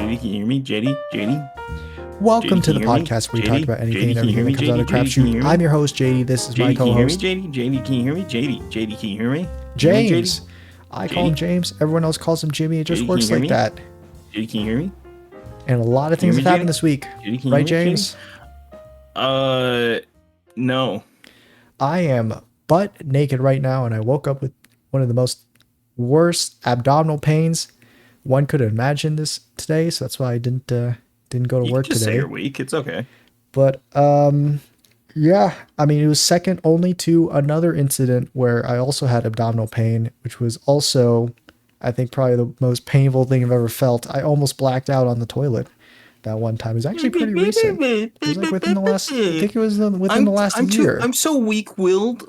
JD, can you hear me? JD? Welcome JD, to can the you hear me? podcast where we talk JD? about anything JD, and can you hear everything me? that comes out of JD, the JD, can you hear crapshoot. me? I'm your host, JD. This is my JD, can you hear me? co-host, JD, can you hear me? JD, can you hear me? James. JD? I call him James. Everyone else calls him Jimmy. It just JD, can you works hear like me? that. JD, can you hear me? And a lot of Can you things hear have me, happened JD? this week. JD, can you Right, hear me, James? No. I am butt naked right now, and I woke up with one of the most worst abdominal pains one could imagine this today. So that's why I didn't go to You can work just say today. you're weak. It's okay. But yeah, I mean, it was second only to another incident where I also had abdominal pain, which was also, I think, probably the most painful thing I've ever felt. I almost blacked out on the toilet that one time. It was actually pretty recent. It was like within the last, I think it was within the last year. I'm so weak-willed.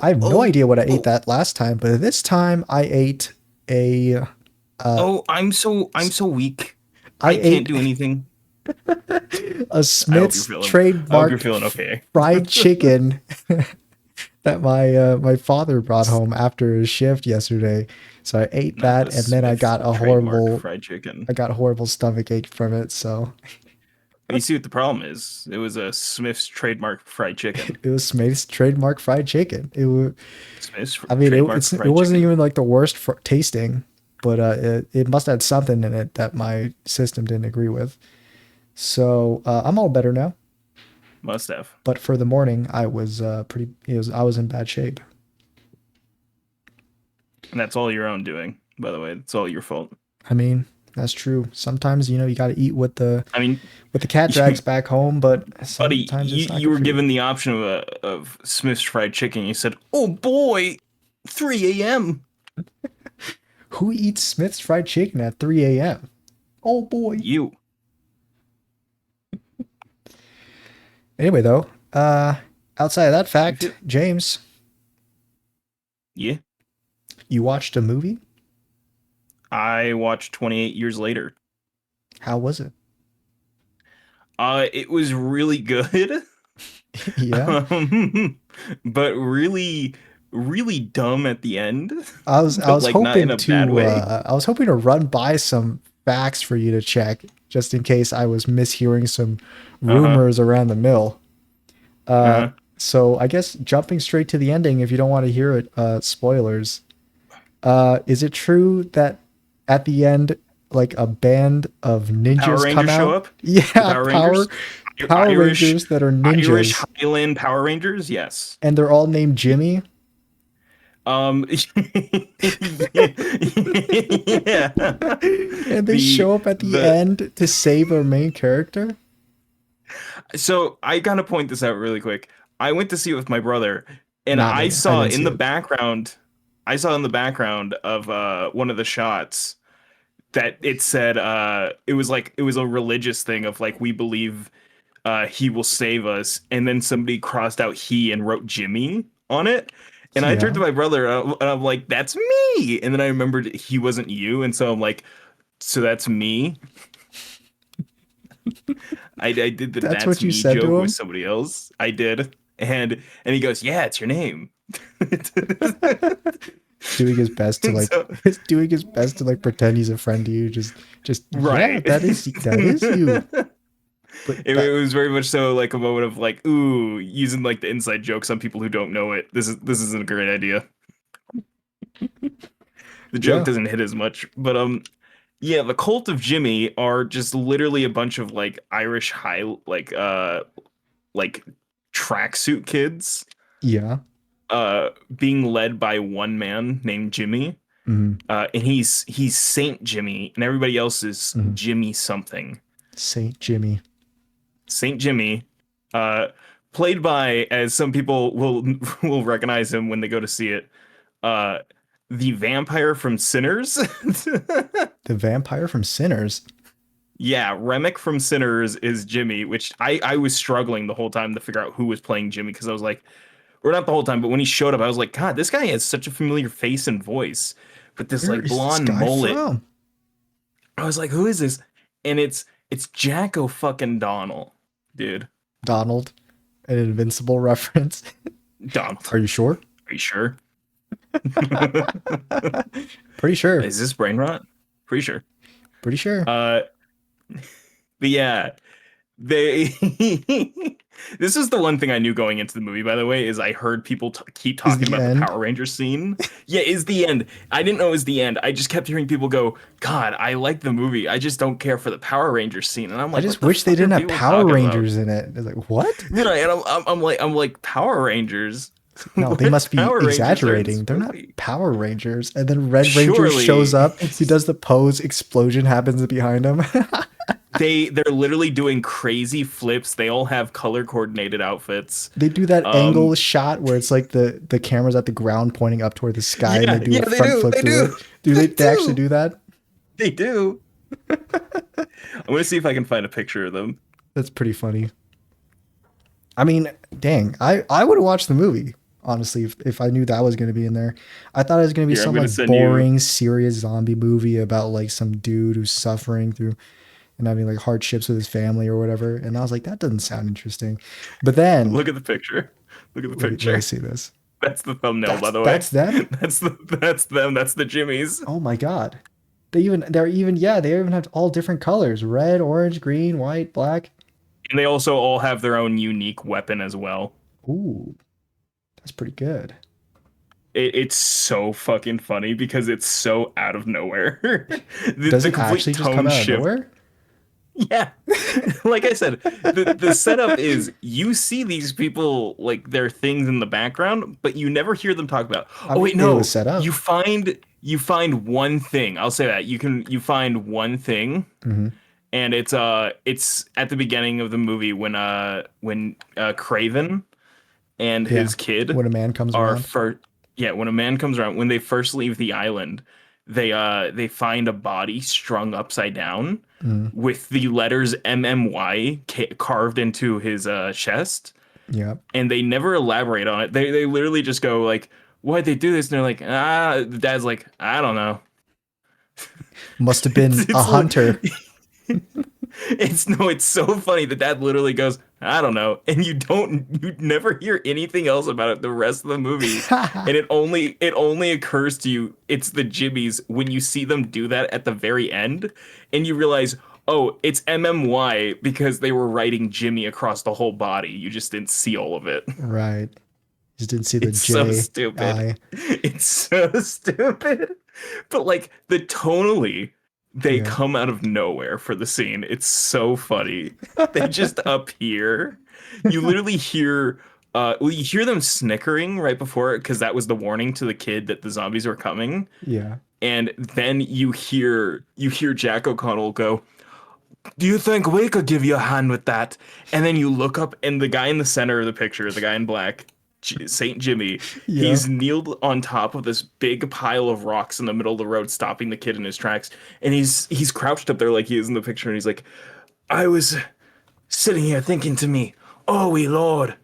I have no idea what I ate that last time, but this time I ate a, I'm so weak. I I can't ate do anything. a Smith's I hope you're trademark feeling okay. fried chicken that my father brought home after his shift yesterday. So I ate Not that, the and then I Smith got a trademark fried chicken. horrible stomach ache from it. So You see what the problem is? It was a Smith's trademark fried chicken. it was Smith's trademark fried chicken. It was, Smith's I mean, trademark it fried wasn't chicken. even like the worst for tasting, but it must have had something in it that my system didn't agree with. So I'm all better now. Must have. But for the morning, I was I was in bad shape. And that's all your own doing, by the way. It's all your fault. I mean, that's true. Sometimes, you got to eat what the I mean, cat drags back home, but buddy, sometimes it's not you good were for you. given the option of Smith's fried chicken. You said, "Oh boy, 3 a.m." Who eats Smith's fried chicken at 3 a.m.? Oh boy. You. Anyway, though, outside of that fact, James, Yeah. you watched a movie? I watched 28 Years Later. How was it? It was really good. Yeah. But really, really dumb at the end. I was But like not in hoping a bad way. I was hoping to run by some facts for you to check, just in case I was mishearing some rumors around the mill. So I guess jumping straight to the ending, if you don't want to hear it, spoilers. Is it true that at the end, like a band of ninjas Power come Rangers out? show up? Yeah, Power Rangers? Power Irish- Rangers that are ninjas, Irish Highland Power Rangers, yes. and they're all named Jimmy. Yeah. And they show up at the end to save our main character. So I gotta point this out really quick. I went to see it with my brother, and Not I me. I saw didn't in see the it. background, of one of the shots that it said it was a religious thing of like we believe he will save us, and then somebody crossed out he and wrote Jimmy on it. And I turned to Yeah. my brother and I'm like, that's me. And then I remembered he wasn't you, and so I'm like, so that's me. I did the That's that's what you me said to joke him? with somebody else. I did. And he goes, yeah, it's your name. Doing his best to like So- pretend he's a friend to you. Just Right. yeah, that is you. But It was very much so like a moment of like, ooh, using like the inside jokes on people who don't know it. This isn't a great idea. The joke Yeah. doesn't hit as much. But yeah, the cult of Jimmy are just literally a bunch of like Irish like tracksuit kids Yeah. being led by one man named Jimmy. Mhm. And he's Saint Jimmy, and everybody else is Jimmy something. Saint Jimmy. Saint Jimmy, played by, as some people will recognize him when they go to see it, the vampire from Sinners. The vampire from Sinners. Yeah, Remick from Sinners is Jimmy, which I was struggling the whole time to figure out who was playing Jimmy, because I was like, or not the whole time, but when he showed up, I was like, God, this guy has such a familiar face and voice, but this Where like is this blonde guy mullet. from? I was like, who is this? And it's Jacko fucking Donnell, dude. Donald, an Invincible reference. Donald. Are you sure? Are you sure? Pretty sure. Is this brain rot? Pretty sure. Pretty sure. But yeah, they this is the one thing I knew going into the movie, by the way, is I heard people keep Is talking the about the end. Power Rangers scene. Yeah, is the end. I didn't know it was the end. I just kept hearing people go, God, I like the movie, I just don't care for the Power Rangers scene. And I'm I like, what just the wish they fuck are didn't have people Power talking about? Rangers in it. It's like, what? You know, and I'm like Power Rangers. It's like, no, they What must be Power Rangers are in exaggerating. this They're not movie? Power Rangers. And then Red Ranger shows Surely. up. He does the pose. Explosion happens behind him. They're literally doing crazy flips. They all have color coordinated outfits. They do that angle Um, shot where it's like the camera's at the ground pointing up toward the sky, and they yeah, do yeah, a they front do. flip They through do. it. Do They they actually do. do that? They do. I'm gonna see if I can find a picture of them. That's pretty funny. I mean, dang, I would have watched the movie honestly if I knew that was going to be in there. I thought it was going to be Here, I'm some gonna like send you. boring, serious zombie movie about like some dude who's suffering through and having like hardships with his family or whatever. And I was like, that doesn't sound interesting. But then Look at the picture. Look at the let me picture. see this. That's the thumbnail, by the way. That's them. That's them. That's the Jimmies. Oh my god. They even have all different colors: red, orange, green, white, black. And they also all have their own unique weapon as well. Ooh, that's pretty good. It's so fucking funny because it's so out of nowhere. Does The it complete actually just come tone out of shift. nowhere? Yeah. Like I said, the setup is you see these people like their things in the background, but you never hear them talk about. I Oh mean, wait, it was no. set up. You find one thing. I'll say that. You find one thing, Hmm. and it's at the beginning of the movie when Craven and Yeah, his kid when a man comes are around. first. Yeah, when a man comes around, when they first leave the island, they find a body strung upside down Mm, with the letters MMY carved into his chest, yeah, and they never elaborate on it. They literally just go like, "Why'd they do this?" And they're like, "Ah." The dad's like, "I don't know." must have It's been a it's hunter. it's no, it's so funny. The dad literally goes, "I don't know," and you never hear anything else about it the rest of the movie, and it only occurs to you it's the Jimmies when you see them do that at the very end, and you realize, oh, it's MMY because they were writing Jimmy across the whole body. You just didn't see all of it. Right. Just didn't see the It's so J stupid. I. It's so stupid. But like the tonally, they Yeah. come out of nowhere for the scene. It's so funny. They just appear. You literally hear well, you hear them snickering right before it because that was the warning to the kid that the zombies were coming. Yeah. And then you hear Jack O'Connell go, "Do you think we could give you a hand with that?" And then you look up, and the guy in the center of the picture, the guy in black, Saint Jimmy, Yeah. he's kneeled on top of this big pile of rocks in the middle of the road, stopping the kid in his tracks. And he's crouched up there like he is in the picture, and he's like, "I was sitting here thinking to me, oh, we Lord,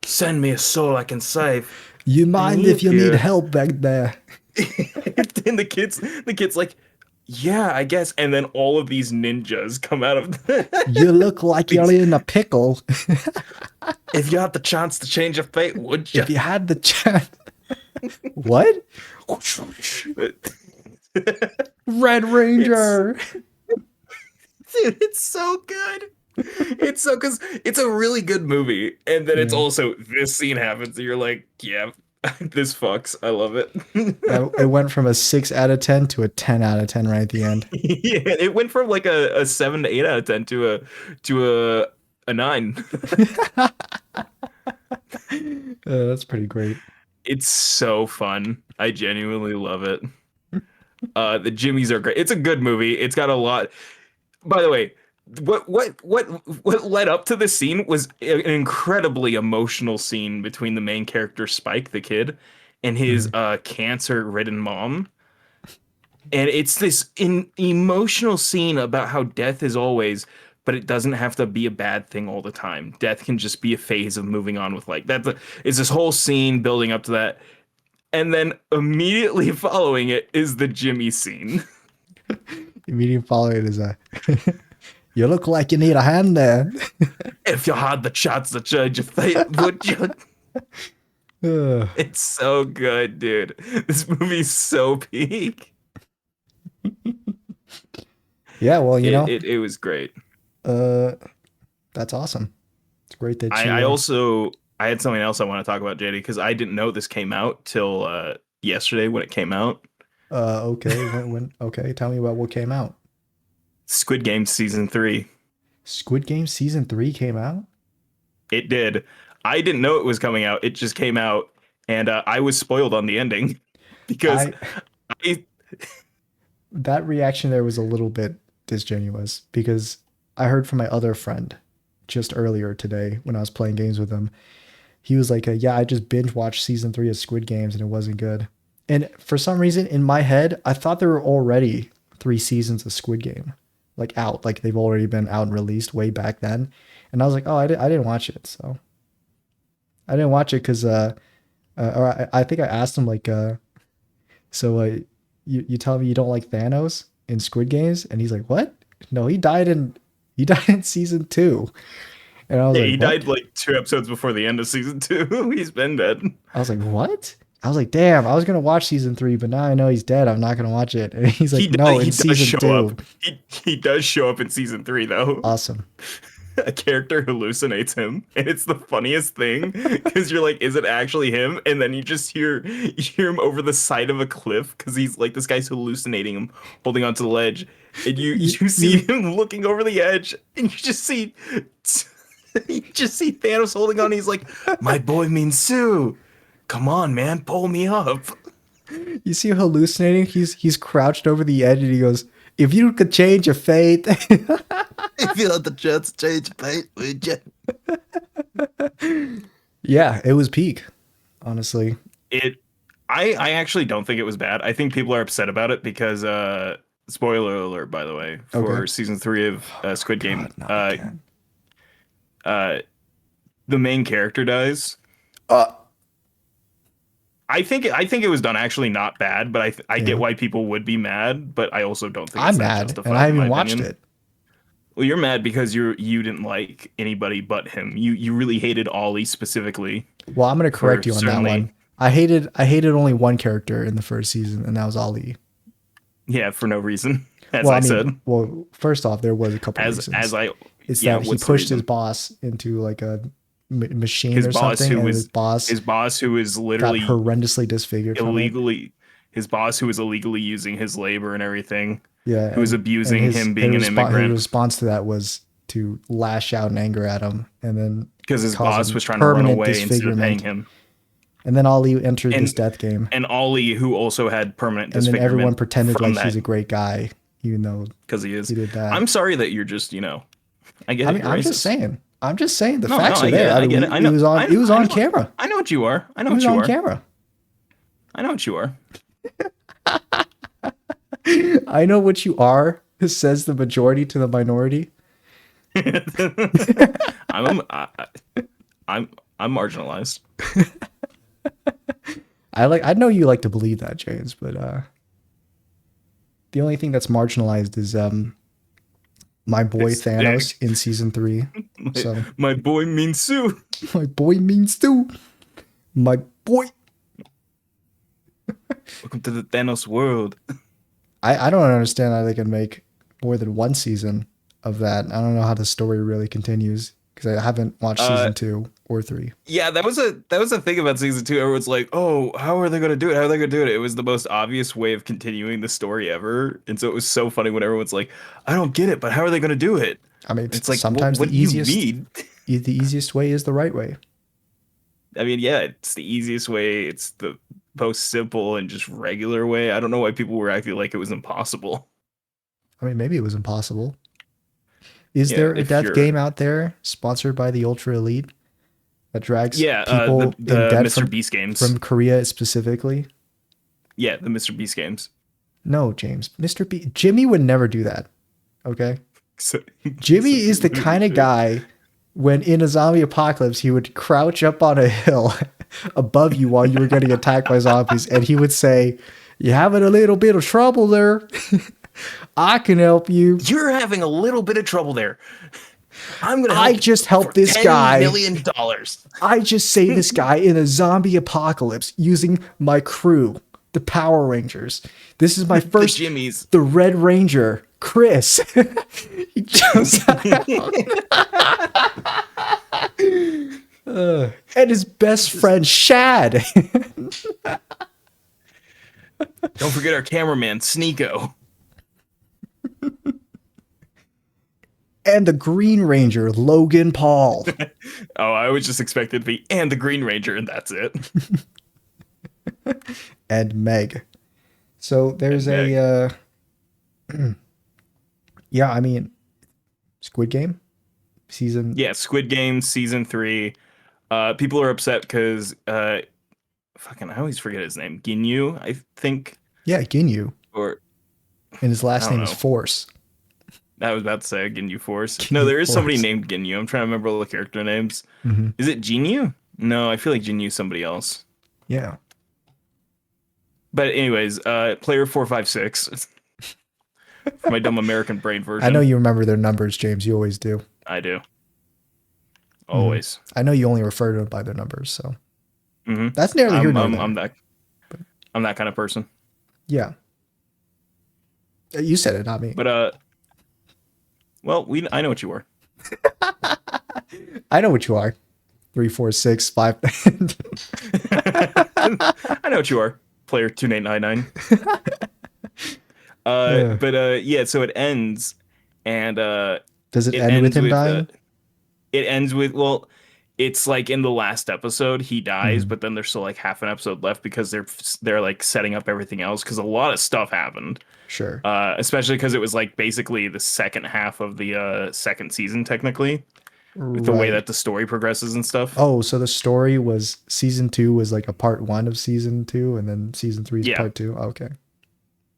send me a soul I can save." You And mind he if you need appears. help back there? And the kid's like, "Yeah, I guess." And then all of these ninjas come out of You look like you're these. in a pickle. If you had the chance to change your fate, would you? If you had the chance. What? Red It's Ranger. dude, it's so good. It's so because it's a really good movie, and then it's Yeah. also this scene happens, and you're like, yeah, this fucks. I love it. It went from a 6 out of 10 to a 10 out of 10 right at the end. Yeah, it went from like a 7 to 8 out of 10 to a 9. That's pretty great. It's so fun. I genuinely love it. The Jimmies are great. It's a good movie. It's got a lot. By the way, what led up to this scene was an incredibly emotional scene between the main character Spike, the kid, and his Mhm. cancer-ridden mom. And it's this emotional scene about how death is always, but it doesn't have to be a bad thing all the time. Death can just be a phase of moving on with life. It's this whole scene building up to that. And then immediately following it is the Jimmy scene. Immediate follow it is a. You look like you need a hand there. If you had the chance to change your fate, would you? Ugh. It's so good, dude. This movie's so peak. Yeah, well, It was great. uh, that's awesome. It's great that I you. also I had something else I want to talk about, JD, because I didn't know this came out till yesterday when it came out. Okay. Okay, tell me about what came out. Squid Game season 3. Squid Game season 3 came out. It did. I didn't know it was coming out. It just came out, and I was spoiled on the ending because I I That reaction there was a little bit disingenuous because I heard from my other friend just earlier today when I was playing games with him. He was like, "Yeah, I just binge watched season 3 of Squid Games and it wasn't good." And for some reason in my head, I thought there were already 3 seasons of Squid Game, like out, like they've already been out and released way back then. And I was like, "Oh, I didn't watch it." So I didn't watch it because, or I think I asked him like, so you tell me you don't like Thanos in Squid Games, and he's like, "What? No, he died in season 2." And I was yeah, like, he "What?" died like 2 episodes before the end of season 2. He's been dead. I was like, "What?" I was like, "Damn, I was gonna watch season 3, but now I know he's dead. I'm not gonna watch it." And he's like, "No, He in does season show 2." up. He does show up in season 3 though. Awesome. A character hallucinates him, and it's the funniest thing because you're like, is it actually him? And then you hear him over the side of a cliff because he's like, this guy's hallucinating him holding onto the ledge, and you see You him looking over the edge, and you just see you just see Thanos holding on. He's like, my boy means Sue. Come on, man, pull me up. you see him hallucinating. He's crouched over the edge, and he goes, "If you could change your fate." If you had the chance to change fate, would you? Yeah, it was peak, honestly. It I actually don't think it was bad. I think people are upset about it because spoiler alert, by the way, Okay. for season 3 of Squid Game, God, not again. uh the main character dies. Uh, I think it was done actually not bad, but I get yeah. why people would be mad, but I also don't think it's I'm that mad, and I justified in haven't my even watched opinion. it. Well, you're mad because you didn't like anybody but him. You really hated Ollie specifically Well, I'm gonna for correct you on that certainly one. I hated only one character in the first season, and that was Ali. yeah, for no reason, as Well, I I said. mean, well, first off, there was a couple As reasons. I It's yeah, that he what's the pushed his reason? boss into like a machine his or boss something, who and was his boss his boss who was got literally horrendously disfigured from it. illegally his boss who was illegally using his labor and everything, Yeah, who was and abusing him being an his immigrant response to that was to lash out in anger at him, and then because his cause boss him was trying to run permanent away instead of paying disfigurement. him. And then Ali entered this And death game, Ollie, who also had permanent and then everyone disfigurement pretended from like he's that a great guy, even though because he is. he did that. I'm sorry that you're just, I get I it, mean, you're I'm just racist. saying. I'm just saying the No, no, facts are I get there. it. I I mean, get it. I it know. was on. It was on camera. I know what you are. I know It what was you on are. camera. I know what you are. I know what you are. Says the majority to the minority. I'm I, I'm I'm marginalized. I know you like to believe that, James, but the only thing that's marginalized is my boy It's Thanos in season 3. So my boy means Sue. my boy means too. My boy. Welcome to the Thanos world. I don't understand how they can make more than one season of that. I don't know how the story really continues because I haven't watched Uh, season 2 or 3. yeah, that was a thing about season 2. Everyone's like, "Oh, how are they gonna do it? How are they gonna do it?" It was the most obvious way of continuing the story ever, and so it was so funny when everyone's like, "I don't get it, but how are they gonna do it?" I mean, It's like, sometimes what do you mean? the easiest way is the right way. I mean, yeah, it's the easiest way. It's the most simple and just regular way. I don't know why people were acting like it was impossible. I mean, maybe it was impossible. Is Yeah, there a if death you're game out there sponsored by the Ultra Elite that drags yeah, people in the debt Mr. Beast games. from Korea specifically? Yeah, the Mr. Beast games. No, James. Jimmy would never do that. Okay? So, Jimmy is the kind of guy when in a zombie apocalypse he would crouch up on a hill above you while you were getting attacked by zombies and he would say, "You having a little bit of trouble there? I can help you. You're having a little bit of trouble there. I'm gonna help I you just helped for this guy. $10 million. I just saved this guy in a zombie apocalypse using my crew, the Power Rangers. This is my first Jimmys. the Red Ranger. Chris. He jumps out. And his best friend Shad. Don't forget our cameraman, Sneeko. And the Green Ranger, Logan Paul. Oh, I was just expected to be and the Green Ranger, and that's it. And Meg. So there's And a yeah, I mean Squid Game season. Yeah, Squid Game season 3. People are upset because fucking I always forget his name. Ginyu, I think. Yeah, Ginyu. Or And his I last don't name is know. Force. I was about to say Ginyu Force. No, Ginyu there is somebody Force. named Ginyu. I'm trying to remember all the character names. Mm-hmm. Is it Ginyu? No, I feel like Ginyu's somebody else. Yeah. But anyways, player 456. For my dumb American brain version. I know you remember their numbers, James. You always do. I do. Always. I know you only refer to them by their numbers, so Mm-hmm. that's nearly here nor there. I'm that kind of person. Yeah. You said it, not me. But well, I know what you are. I know what you are. 3, 4, 6, 5. I know what you are. Player 2899. Yeah. But yeah, so it ends, and Does it it end with ends him with dying? it ends with, well, it's like in the last episode he dies, Mhm. but then there's still like half an episode left because they're like setting up everything else because a lot of stuff happened. Sure. Especially because it was like basically the second half of the second season technically, with the way Right. that the story progresses and stuff. Oh, so the story was season 2 was like a part 1 of season 2, and then season 3 is Yeah. part 2. Okay,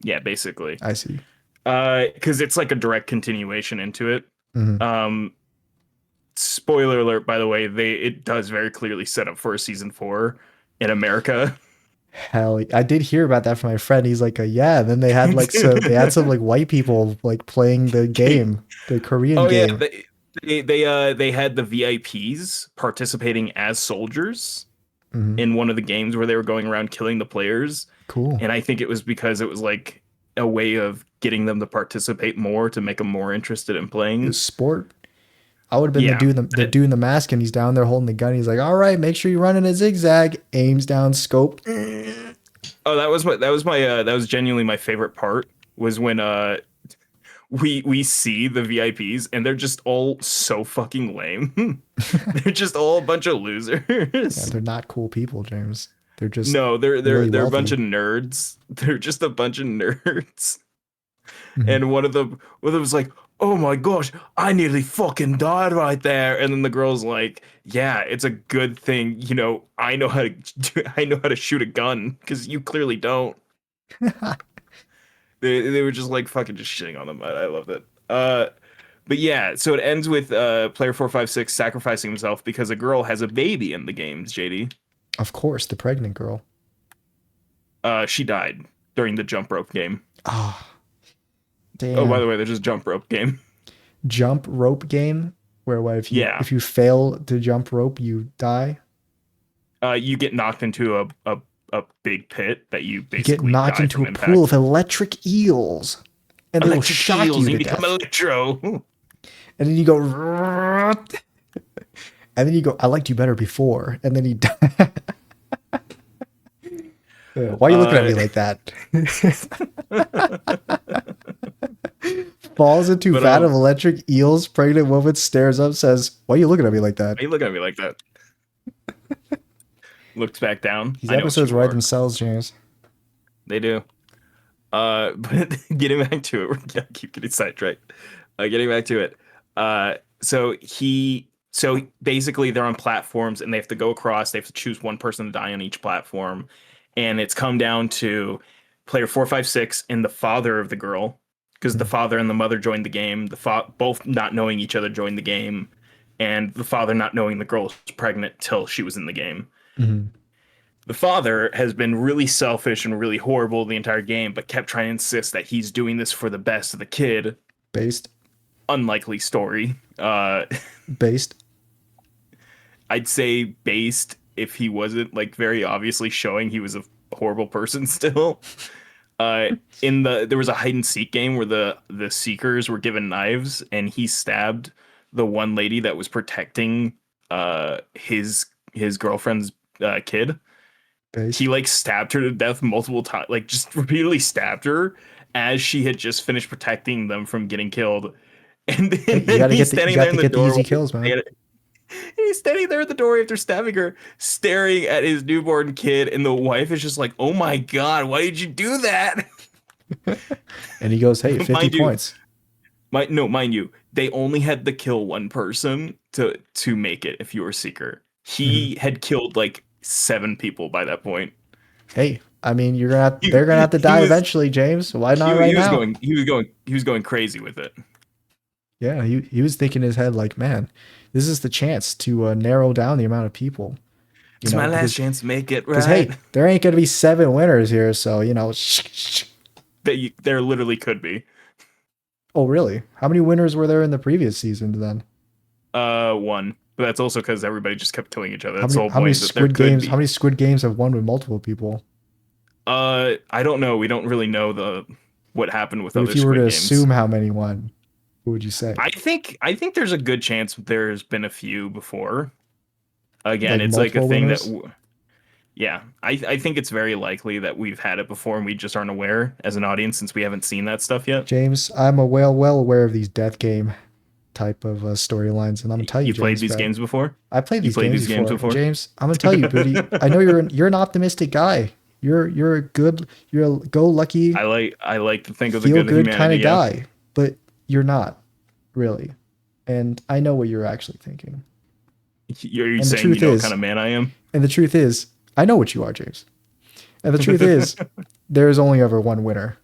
Yeah, basically. I see. Because it's like a direct continuation into it. Mhm. Spoiler alert, by the way, it does very clearly set up for a season 4 in America. Hell, I did hear about that from my friend. He's like, yeah. And then they had like some like white people like playing the game, the Korean Oh yeah, game. they had the VIPs participating as soldiers Mhm. in one of the games where they were going around killing the players. Cool. And I think it was because it was like a way of getting them to participate more to make them more interested in playing. The sport. I would have been Yeah. the dude in the mask, and he's down there holding the gun. He's like, all right, make sure you run in a zigzag. Aims down, scope. Oh, that was genuinely my favorite part was when we see the VIPs and they're just all so fucking lame. They're just all a bunch of losers. Yeah, they're not cool people, James. They're just No, they're really a bunch wealthy. of nerds. They're just a bunch of nerds. Mhm. And one of them was like, "Oh my gosh, I nearly fucking died right there." And then the girl's like, "Yeah, it's a good thing, I know how to I know how to shoot a gun because you clearly don't." They were just like fucking just shitting on them. I love it. But yeah, so it ends with player 456 sacrificing himself because a girl has a baby in the games. JD, Of course, the pregnant girl. she died during the jump rope game. Ah, damn. Oh, by the way, there's just jump rope game. Jump rope game where what, Yeah. if you fail to jump rope, you die. You get knocked into a big pit that you You basically get knocked die into from a impact. pool of electric eels, and they'll Electric shock eels, you and to become death. electro. And then you go, and then you go, I liked you better before, and then he dies. Why are you looking at me like that? Falls into But, vat of electric eels. Pregnant woman stares up, says, "Why are you looking at me like that?" Why are you looking at me like that? Looks back down. These I know what episodes you write are. themselves, James. They do. But getting back to it, we're gonna keep getting sidetracked. Getting back to it. So basically they're on platforms and they have to go across. They have to choose one person to die on each platform, and it's come down to player 456 and the father of the girl, because the father and the mother joined the game. Both not knowing each other joined the game, and the father not knowing the girl was pregnant till she was in the game. Mhm. The father has been really selfish and really horrible the entire game, but kept trying to insist that he's doing this for the best of the kid. Based, Unlikely story. based. I'd say based if he wasn't like very obviously showing he was a horrible person still. Uh, there was a hide and seek game where the seekers were given knives, and he stabbed the one lady that was protecting his girlfriend's kid. Base. He like stabbed her to death multiple times, like just repeatedly stabbed her as she had just finished protecting them from getting killed. And Hey, then, you got to he's get you standing got there to in the get the door. easy kills, man. He's standing there at the door after stabbing her, staring at his newborn kid, and the wife is just like, "Oh my god, why did you do that?" And he goes, "Hey, 50 Mind you, points." mind you, they only had to kill one person to make it. If you were Seeker, Mhm. he had killed like 7 people by that point. Hey, I mean, He they're gonna have to he die was eventually, James. Why not he right was now? going crazy with it. Yeah, he was thinking in his head like, man, this is the chance to narrow down the amount of people, It's my last chance to make it because right. hey, there ain't gonna be 7 winners here, so There literally could be. Oh, really? How many winners were there in the previous season then? One, but that's also because everybody just kept killing each other. That's the whole How many point, that there Squid could games? How be. many Squid games have won with multiple people? I don't know. We don't really know the what happened with But if other you were to Squid games. assume how many won, what would you say? I think there's a good chance there's been a few before. Again, Like it's like a multiple thing that, winners? yeah, I think it's very likely that we've had it before and we just aren't aware as an audience since we haven't seen that stuff yet. James, I'm a well aware of these death game type of storylines, and I'm gonna tell you, You played James, these bro. games before? I played You these played games these games before, and before? James, I'm gonna tell you, Booty. I know you're an optimistic guy. You're a good, you're a go lucky, I like to think of the feel good of good kind humanity, of yeah. guy, but you're not really. And I know what you're actually thinking. You're And the saying you truth know what kind is, of man I am? and the truth is, I know what you are, James. And the truth is, there is only ever one winner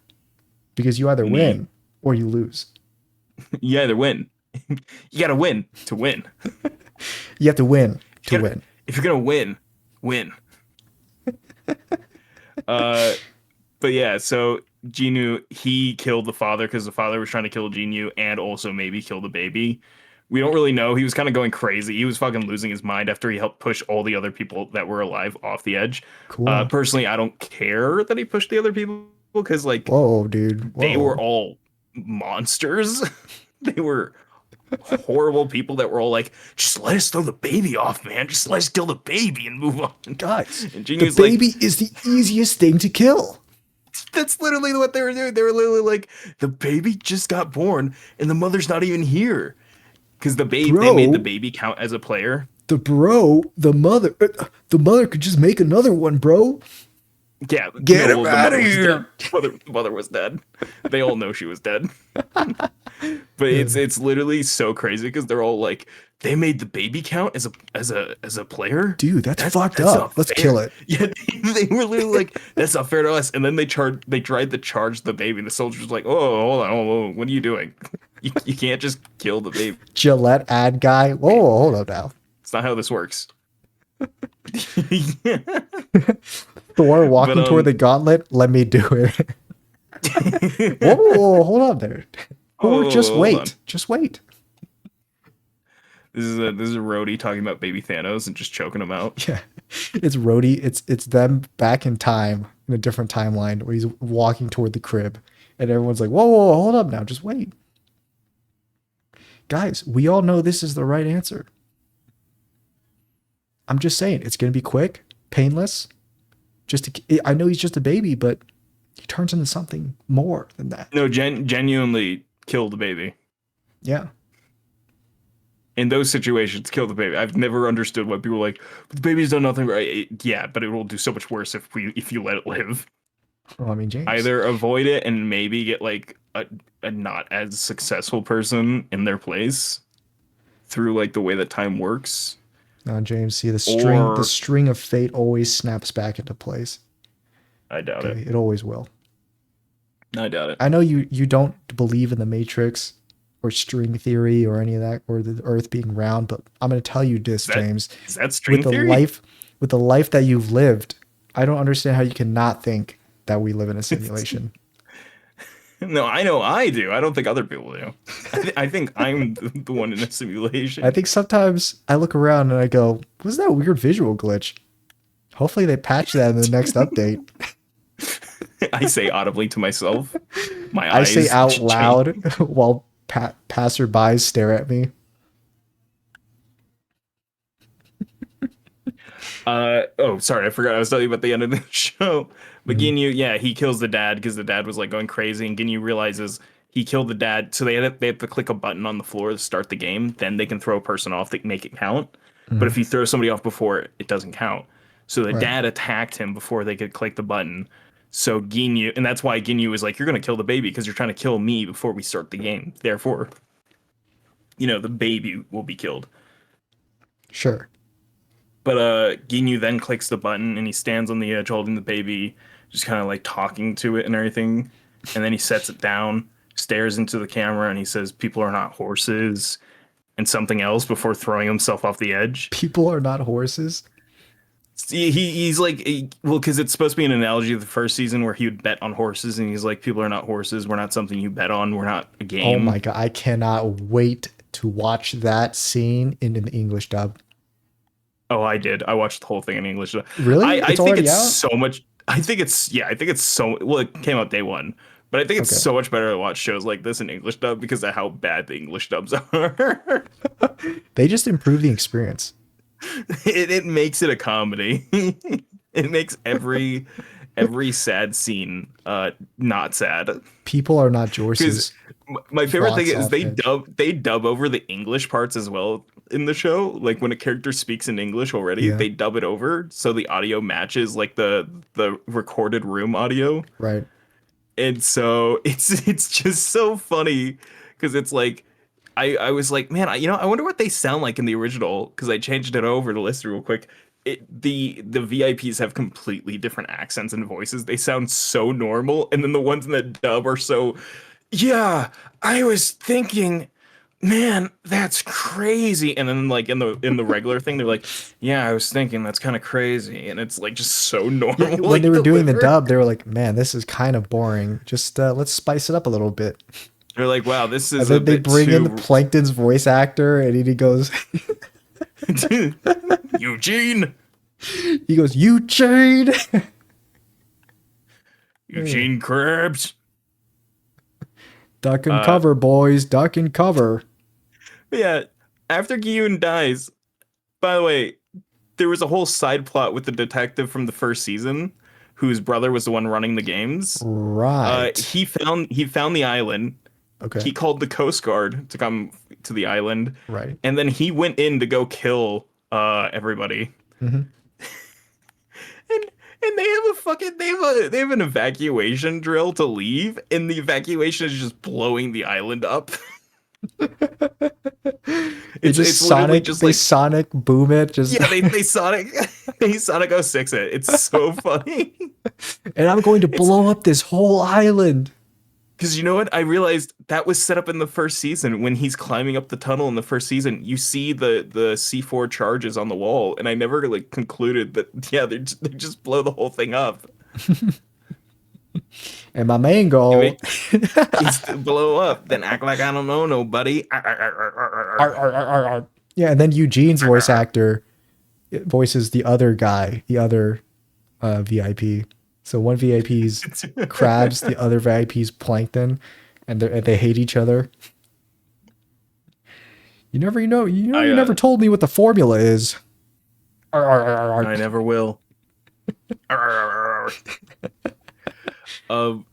because you either Me. win or you lose. You either win. You gotta win to win. You have to win If to you're gonna, win. if you're gonna win, win. Uh, but yeah, so Genu, he killed the father because the father was trying to kill Genu and also maybe kill the baby. We don't really know. He was kind of going crazy. He was fucking losing his mind after he helped push all the other people that were alive off the edge. Cool. Personally, I don't care that he pushed the other people because like Whoa, dude. they were Whoa. all monsters. They were horrible people that were all like, just let us throw the baby off, man. Just let us kill the baby and move on. Guys, And the Genu's like, baby is the easiest thing to kill. that's literally what they were doing. They were literally like, the baby just got born and the mother's not even here. Because they made the Bro, baby count as a player. the mother could just make another one, bro. Yeah, Get no, him well, the out of mother was dead. here. The mother was dead. They all know she was dead. But it's literally so crazy because they're all like, they made the baby count as a player. Dude, that's fucked That's up. not Let's fair. kill it. Yeah, they were literally like, that's not fair to us. And then they tried to charge the baby. The soldiers was like, oh, hold on, what are you doing? You can't just kill the baby. Gillette ad guy. Whoa, hold up now. It's not how this works. Thor But walking toward the gauntlet. Let me do it. Whoa, hold up there. Thor, just hold on. wait. Just wait. This is a roadie talking about baby Thanos and just choking him out. Yeah. It's Rhodey. It's them back in time in a different timeline where he's walking toward the crib. And everyone's like, whoa, hold up now. Just wait. Guys, we all know this is the right answer. I'm just saying, it's going to be quick, painless. I know he's just a baby, but he turns into something more than that. No, genuinely kill the baby. Yeah. In those situations, kill the baby. I've never understood why people are like, but the baby's done nothing right. Yeah, but it will do so much worse if you let it live. Well, I mean, James. Either avoid it and maybe get like a not as successful person in their place through like the way that time works. James, see the Or string of fate always snaps back into place. I doubt Okay, it. it always will. I doubt it. I know you don't believe in the Matrix or string theory or any of that or the Earth being round, but I'm going to tell you this, James. Is that string With the theory? life that you've lived, I don't understand how you cannot think that we live in a simulation. No, I know I do. I don't think other people do. I think I'm the one in a simulation. I think sometimes I look around and I go, "What's that weird visual glitch?" Hopefully they patch that in the next update. I say audibly to myself. My I say eyes out change. loud while passerbys stare at me. Oh, sorry, I forgot I was telling you about the end of the show. But Mhm. Ginyu, yeah, he kills the dad because the dad was like going crazy, and Ginyu realizes he killed the dad, so they have to click a button on the floor to start the game. Then they can throw a person off to make it count. But Mhm. if you throw somebody off before, it doesn't count. So the Right. dad attacked him before they could click the button. So Ginyu, and that's why Ginyu was like, "You're gonna kill the baby because you're trying to kill me before we start the game. Therefore, the baby will be killed." Sure. But Ginyu then clicks the button and he stands on the edge holding the baby, just kind of like talking to it and everything. And then he sets it down, stares into the camera, and he says, "People are not horses," and something else before throwing himself off the edge. People are not horses. He's like, well, because it's supposed to be an analogy of the first season where he would bet on horses, and he's like, "People are not horses. We're not something you bet on. We're not a Oh my game." god, I cannot wait to watch that scene in an English dub. Oh, I did. I watched the whole thing in English. Really? I It's think already it's out? so much. I think it's yeah. I think it's so well. It came out day one, but I think it's Okay. so much better to watch shows like this in English dub because of how bad the English dubs are. They just improved the experience. It makes it a comedy. It makes every sad scene not sad. People are not Because horses. my favorite thing Thoughts is off edge. they dub over the English parts as well in the show. Like when a character speaks in English already, Yeah, they dub it over so the audio matches like the recorded room audio. right. And so it's just so funny because it's like I was like, man, I wonder what they sound like in the original because I changed it over to listen real quick. The VIPs have completely different accents and voices. They sound so normal, and then the ones in the dub are so, yeah, I was thinking, man, that's crazy. And then like in the regular thing, they're like, yeah, I was thinking that's kind of crazy, and it's like just so Yeah, normally when they were doing the delivered. dub, they were like, "Man, this is kind of boring. Just let's spice it up a little bit." They're like, wow, this And is a then they bit bring in the too Plankton's voice actor, and he goes, Eugene, "He goes, you Jade." Eugene Krabs. Duck and Uh, cover, boys. Duck and cover. yeah. After Giyun dies, by the way, there was a whole side plot with the detective from the first season, whose brother was the one running the games. Right. He found the island. Okay. He called the Coast Guard to come to the island, Right. and then he went in to go kill everybody. Hmm. And and they have an evacuation drill to leave, and the evacuation is just blowing the island up. They It's literally just like Sonic boom it, just yeah, they Sonic they Sonic 06 it. It's so funny. and I'm going to It's blow up this whole island. because you know what? I realized that was set up in the first season when he's climbing up the tunnel in the first season. You see the C4 charges on the wall, and I never like concluded that yeah, they just blow the whole thing up. And my main goal, Is to blow up, then act like I don't know nobody. yeah, and then Eugene's voice actor voices the other guy, the other VIP. So one VIP's crabs, the other VIP's plankton, and they hate each other. You I never told me what the formula is. I never will. Um,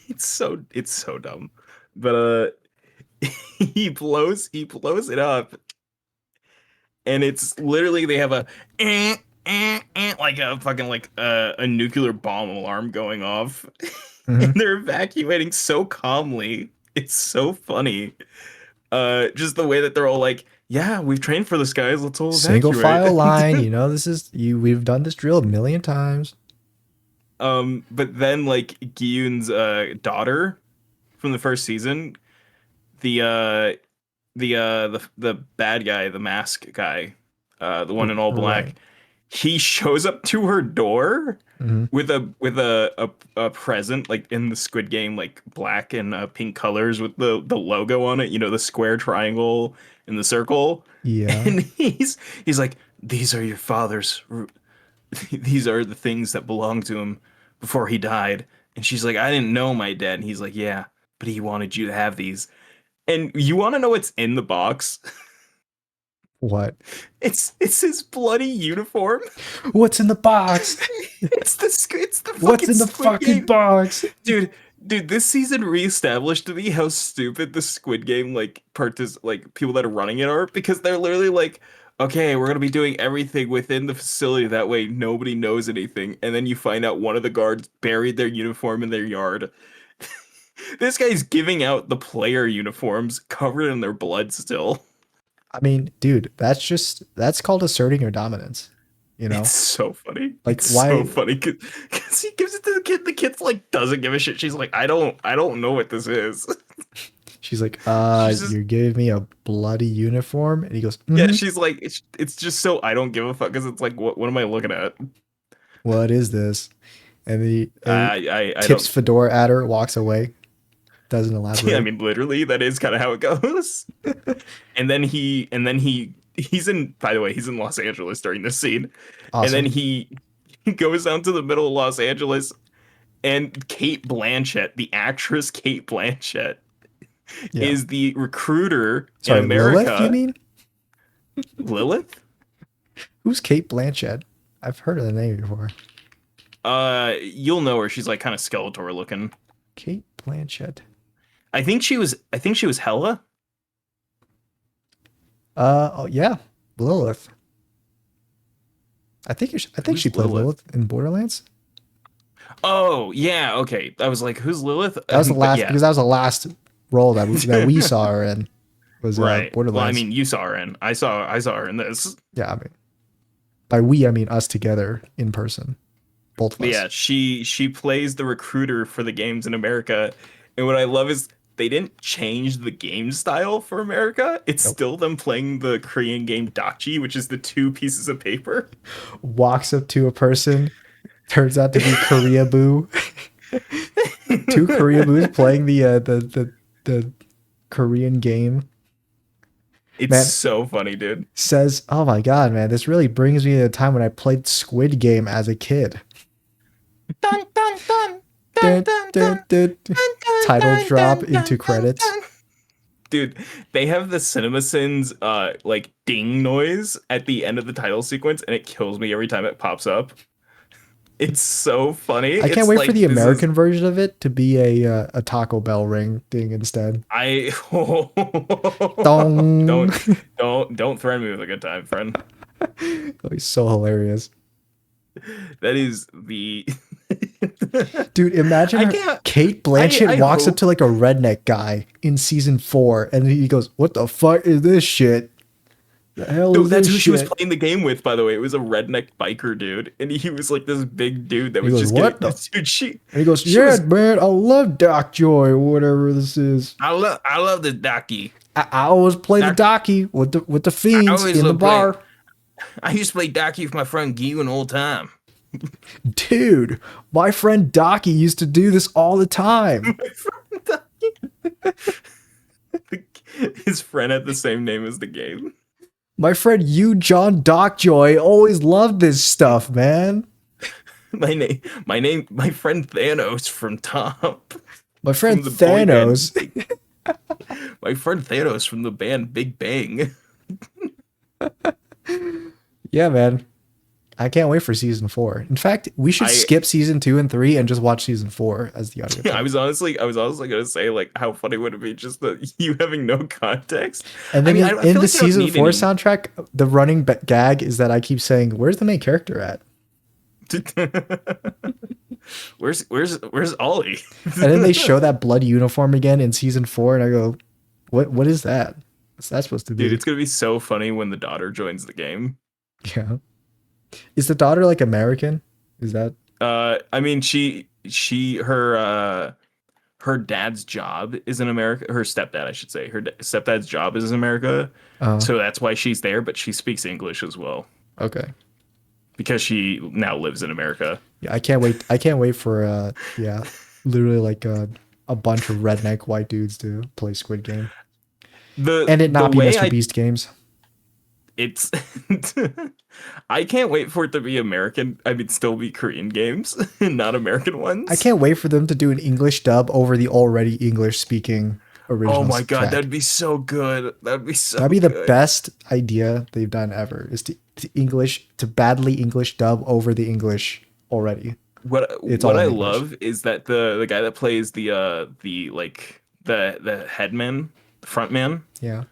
it's so dumb, but he blows it up, and it's literally they have a like a fucking like a nuclear bomb alarm going off, and Mhm. they're evacuating so calmly. It's so funny. Just the way that they're all like, yeah, we've trained for this, guys. Let's all Single evacuate. file line. You know, this is you. We've done this drill a million times. But then like Giyun's daughter from the first season, the the bad guy, the mask guy, the one in all Right. black, he shows up to her door Hmm. with a present like in the Squid Game, like black and pink colors with the logo on it, the square triangle and the circle. Yeah. And he's like, these are your father's these are the things that belong to him. before he died. And she's like, I didn't know my dad. And he's like, yeah, but he wanted you to have these. And you want to know what's in the box? What? It's his bloody uniform. What's in the box? It's the What's fucking in the Squid fucking Game. box? Dude, this season reestablished to me how stupid the Squid Game like people that are running it are, because they're literally like, okay, we're gonna be doing everything within the facility, that way nobody knows anything, and then you find out one of the guards buried their uniform in their yard. This guy's giving out the player uniforms covered in their blood still. I mean, dude, that's called asserting your dominance. You It's know, so funny. like It's so why? funny because he gives it to the kid. The kid's like doesn't give a shit. She's like, I don't know what this is. She's like, She's just you're giving me a bloody uniform, and he goes, yeah. mm-hmm. She's like, it's just so I don't give a fuck, because it's like, what am I looking at? What is this? And he I tips don't. fedora at her, walks away, doesn't I elaborate. mean, literally, that is kind of how it goes. He's in. By the way, he's in Los Angeles during this scene, and then Awesome. he goes down to the middle of Los Angeles, and Kate Blanchett, the actress Kate Blanchett, Yeah. is the recruiter in Sorry, Lilith, you America. mean? Lilith? Who's Kate Blanchett? I've heard of the name before. You'll know her. She's like kind of Skeletor looking. Kate Blanchett. I think she was Hella. Oh yeah, Lilith. I think she Who's played Lilith? Lilith in Borderlands. Oh yeah, okay. I was like, who's Lilith? That was the But last yeah, because that was the last role that we saw her in was right. Well, I Borderlands. mean, you saw her in. I saw her in this. Yeah, I mean by we I mean us together in person, both of But us. yeah, she plays the recruiter for the games in America. And what I love is they didn't change the game style for America. It's Nope. still them playing the Korean game Dachi, which is the two pieces of paper. Walks up to a person, turns out to be Korea Boo. Two Korea Boos playing the Korean game. It's Man, so funny, dude. says, "Oh my god, man, this really brings me to the time when I played Squid Game as a kid." Dun, dun, dun, dun, Dun, dun, dun, dun, dun. dun, dun, Title dun, drop dun, into dun, dun, credits. dun. Dude, they have the CinemaSins like ding noise at the end of the title sequence, and it kills me every time it pops up. It's so funny. I can't It's wait for like the this is American version of it to be a Taco Bell ring thing instead. I Dong. don't don't threaten me with a good time, friend. That'd be so hilarious. That is the Dude, imagine I her, can't Kate Blanchett I walks up hope to like a redneck guy in season 4 and he goes, "What the fuck is this shit? The hell no, is that's this who she was shit?" playing the game with, by the way. It was a redneck biker dude, and he was like this big dude that And he was goes, just getting "What the?" dude. She And he goes, she "Yeah, was man, I love Doc Joy or whatever this is. I love the Daki. I always play the Doc, Docky with the I fiends always in the love playing. bar." I used to play Daki with my friend Gwen all the time. Dude, my friend Docky used to do this all the time. My friend Daki. His friend had the same name as the game. My friend you, John Dockjoy, always loved this stuff, man. My friend Thanos from Top, My friend from the boy band. Thanos. My friend Thanos from the band Big Bang. Yeah, man. I can't wait for season 4. In fact, we should I skip season 2 and 3 and just watch season 4 as the audio. I was honestly gonna say, like, how funny would it be just that you having no context? And I then mean, in, I in feel the like you don't season need 4 any. soundtrack, the running gag is that I keep saying, "Where's the main character at?" Where's Ollie? And then they show that blood uniform again in season 4, and I go, "What is that? What's that supposed to Dude, be?" it's gonna be so funny when the daughter joins the game. Yeah. Is the daughter like American? Is that I mean, her dad's job is in America. Her stepdad, I should say. Her stepdad's job is in America, uh so that's why she's there. But she speaks English as well okay. because she now lives in America. Yeah, I can't wait. I can't wait for yeah, literally like a bunch of redneck white dudes to play Squid Game. The And it the not be way Mr. I Beast games. it's I can't wait for it to be American. I mean, still be Korean games, not American I ones. can't wait for them to do an English dub over the already English speaking Oh original my God, track. that'd be so good. That'd be so That'd be the good. best idea they've done ever. Is to badly English dub over the English already. It's What all I in English. love is that the guy that plays the like the headman, the front man, Yeah,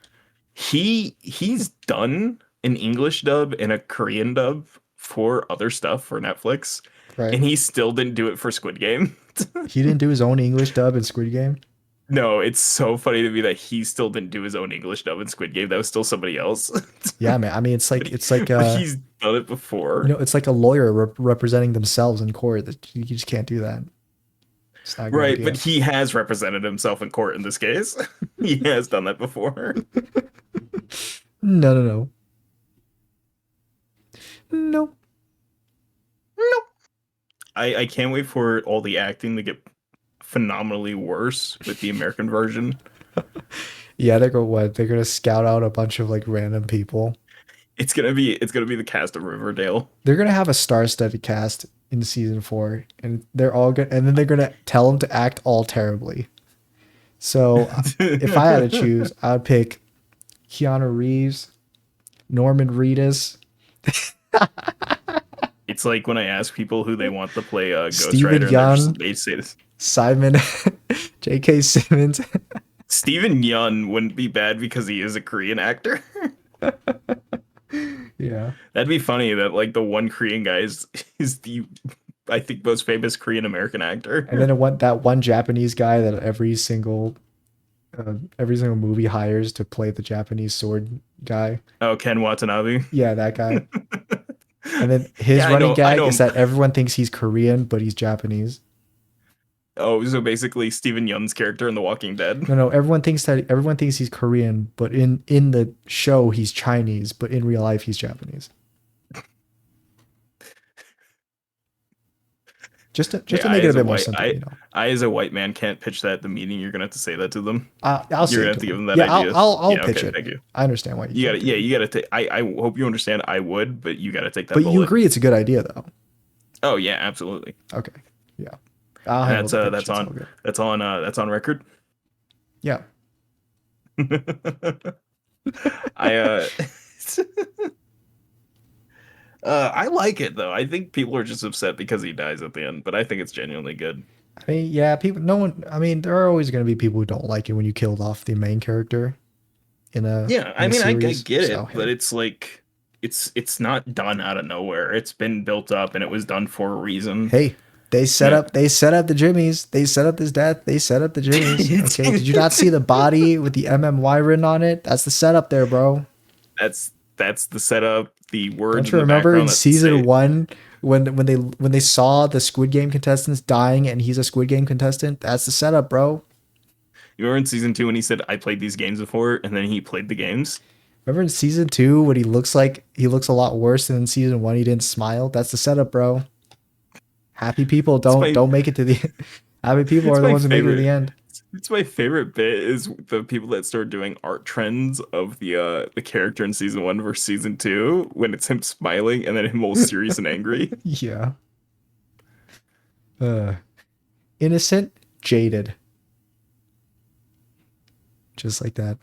he's done an English dub and a Korean dub for other stuff for Netflix, right. and he still didn't do it for Squid Game. He didn't do his own English dub in Squid Game. No, it's so funny to me that he still didn't do his own English dub in Squid Game. That was still somebody else. Yeah, man. I mean, But he's done it before. it's like a lawyer representing themselves in court. That you just can't do that. It's not a good Right, but idea. he has represented himself in court in this case. He has done that before. No, no, no, no. I can't wait for all the acting to get phenomenally worse with the American version. Yeah, they're going what? They're gonna scout out a bunch of like random people. It's gonna be the cast of Riverdale. They're gonna have a star-studded cast in season 4, and they're all good. And then they're gonna tell them to act all terribly. So if I had to choose, I would pick Keanu Reeves, Norman Reedus, It's like when I ask people who they want to play Ghost Stephen Rider, and Young, they say this. Simon, J.K. Simmons. Steven Yeun wouldn't be bad because he is a Korean actor. Yeah. That'd be funny that like the one Korean guy is the I think most famous Korean American And then actor. it went that one Japanese guy that every single movie hires to play the Japanese sword guy. Oh, Ken Watanabe. Yeah, that guy. And then his Yeah, running I gag know is him. that everyone thinks he's Korean, but he's Japanese. Oh, so basically Steven Yeun's character in The Walking Dead. No, no, everyone thinks he's Korean, but in the show he's Chinese, but in real life he's Japanese. Just Hey, to make it a bit more simple, I as a white man can't pitch that at the meeting. You're gonna have to say that to them. I'll You're say gonna it have to to give him. them that Yeah, idea. I'll Yeah, pitch okay, it. thank you. I understand why you You can't gotta, do yeah, it. you gotta take. I hope you understand. I would, but you gotta take that But you bullet. agree it's a good idea though. Oh yeah, absolutely. Okay. Yeah. I'll And handle that's the pitch. that's It's all on good. that's on record. Yeah. I I like it though. I think people are just upset because he dies at the end, but I think it's genuinely good. I mean, yeah, people no one I mean, there are always gonna be people who don't like it when you killed off the main character Yeah, in I a mean, I series. get So it, but hey. it's like it's not done out of nowhere. It's been built up and it was done for a reason. Hey, Yeah. they set up the Jimmies. They set up his death. They set up the Jimmies. Okay. Did you not see the body with the MMY written on it? That's the setup there, bro. That's the setup, the words Don't in you the remember in background that season say. 1 when they saw the Squid Game contestants dying and he's a Squid Game contestant? That's the setup, bro. You remember in season 2 when he said I played these games before and then he played the games? Remember in season 2 when he looks a lot worse than in season 1 he didn't smile? That's the setup, bro. Happy people It's my don't make it to the happy people it's are the my ones who make it to the favorite. end. It's my favorite bit is the people that start doing art trends of the character in season 1 versus season 2 when it's him smiling and then him all serious and angry. Yeah. Uh, innocent, jaded. Just like that.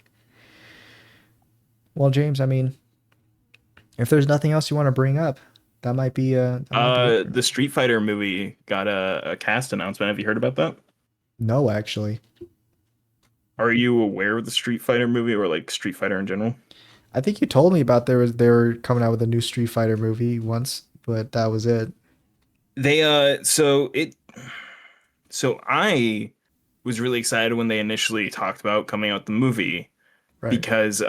Well, James, I mean, if there's nothing else you want to bring up, that might be it for The now. Street Fighter movie got a cast announcement. Have you heard about that? No, actually. Are you aware of the Street Fighter movie or like Street Fighter in general? I think you told me about they were coming out with a new Street Fighter movie once, but that was it. They so I was really excited when they initially talked about coming out the movie Right. because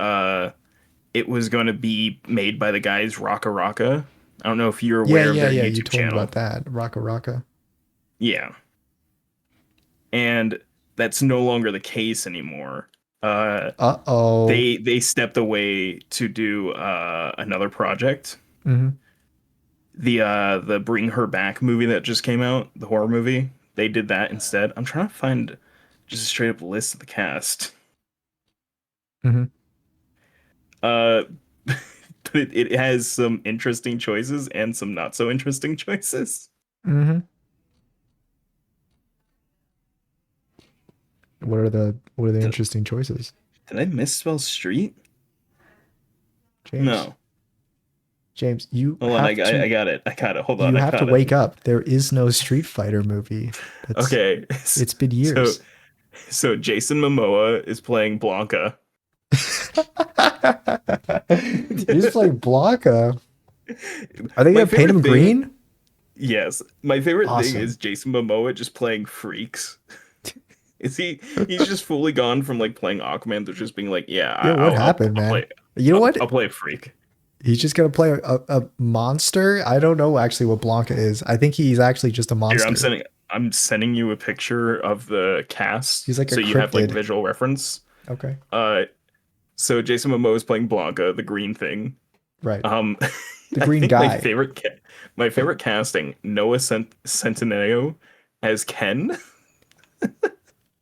it was going to be made by the guys Raka Raka. I don't know if you're Yeah, aware of yeah, their yeah. You YouTube told me channel. about that. Raka Raka. Yeah. And that's no longer the case anymore. Uh Uh-oh. they stepped away to do another project. Mm-hmm. The Bring Her Back movie that just came out, the horror movie. They did that instead. I'm trying to find just a straight up list of the cast. Mm-hmm. Uh but it has some interesting choices and some not so interesting choices. Hmm. What are the Did, interesting choices? did I misspell street? James, No. James, you Hold on, have to I got it. I got it. Hold on, you I have to got wake it. up. There is no Street Fighter movie. That's Okay. It's been So years. so Jason Momoa is playing Blanca. He's playing Blanca. Are they My gonna paint favorite him thing, green? yes, my favorite thing Awesome. is Jason Momoa just playing freaks. Is he's just fully gone from like playing Aquaman to just being like, yeah, Yeah, what happened, I'll man? play You know what? I'll play a freak. He's just gonna play a monster. I don't know actually what Blanca is. I think he's actually just a Here, monster. I'm sending you a picture of the cast He's like a so you have like cryptid. visual reference. Okay. Uh so Jason Momoa is playing Blanca, the green thing. Right. Um The I green think guy. my favorite casting, Noah Centineo as Ken.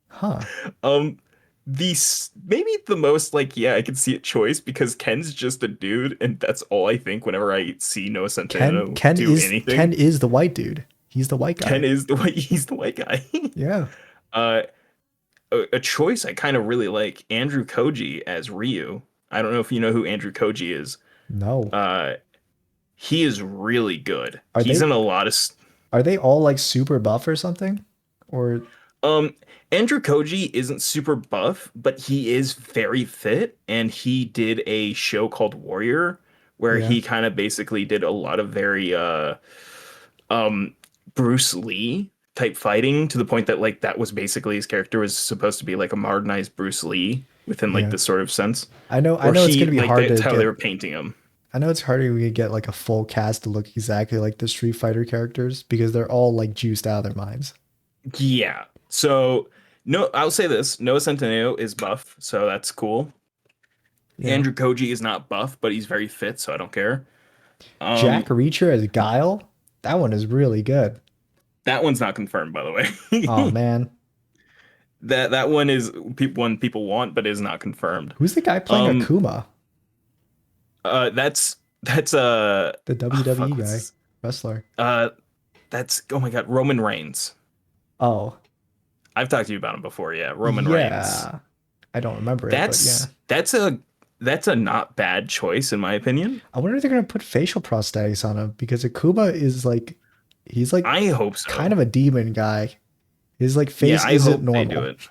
Huh. Um, maybe the most like yeah, I can see it choice because Ken's just a dude, and that's all I think whenever I see Noah Centineo do Ken anything. is the white dude. He's the white Ken guy. is the white he's the white guy. Yeah. uh, a choice I kind of really like Andrew Koji as Ryu. I don't know if you know who Andrew Koji is. No. Uh, he is really good. Are He's they in a lot of are they all like super buff or something? Or Um, Andrew Koji isn't super buff, but he is very fit, and he did a show called Warrior, where yeah. he kind of basically did a lot of very um Bruce Lee type fighting to the point that like that was basically his character was supposed to be like a modernized Bruce Lee within like Yeah. this sort of sense. I Or know it's he gonna be like hard that's to how they get were painting him. I know it's harder to get like a full cast to look exactly like the Street Fighter characters because they're all like juiced out of their minds. Yeah. So no, I'll say this. Noah Centineo is buff, so that's cool. Yeah. Andrew Koji is not buff, but he's very fit, so I don't care. Jack Um, Reacher as Guile? That one is really good. that one's not confirmed, by the Oh way. man. That one is one people want, but is not confirmed. Who's the guy playing Um, Akuma? that's The oh, WWE fuck, what's guy, this? wrestler. That's oh my God, Roman Reigns. Oh, I've talked to you about him before. Yeah, Roman Reigns. yeah. I don't remember it, but yeah. That's a not bad choice in my opinion. I wonder if they're gonna put facial prosthetics on him because Akuma is like he's like I hope kind so. of a demon guy. His like Yeah, face I isn't hope they do normal. it.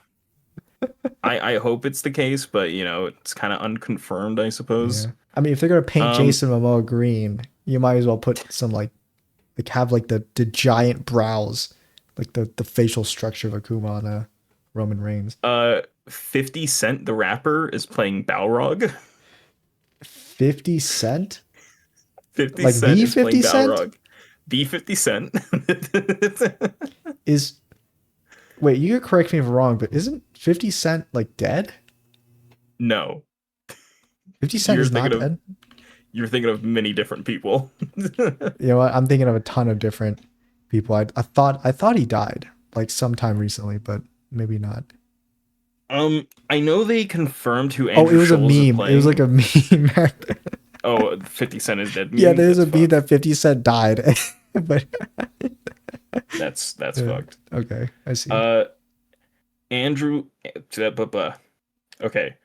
I hope it's the case, but you know, it's kind of unconfirmed, I suppose. Yeah. I mean, if they're gonna paint Um, Jason Momoa green, you might as well put some like have like the giant brows, like the facial structure of Akuma on Roman Reigns. 50 Cent the rapper is playing Balrog. 50 Cent? 50 Like Cent the is 50 playing Cent? Balrog. The 50 Cent. Is wait, you could correct me if I'm wrong, but isn't 50 Cent like dead? No, 50 Cent you're is thinking not of dead. you're thinking of many different people. You know what? I'm thinking of a ton of different people. I thought he died like sometime recently, but maybe not. I know they confirmed who Oh, it Andrew was a Scholes is meme. It was like playing. a meme. Oh, 50 Cent is dead Yeah, meme. there's That's a meme fucked. that 50 Cent died. But That's yeah, fucked. okay, I see. Uh, Andrew. Okay.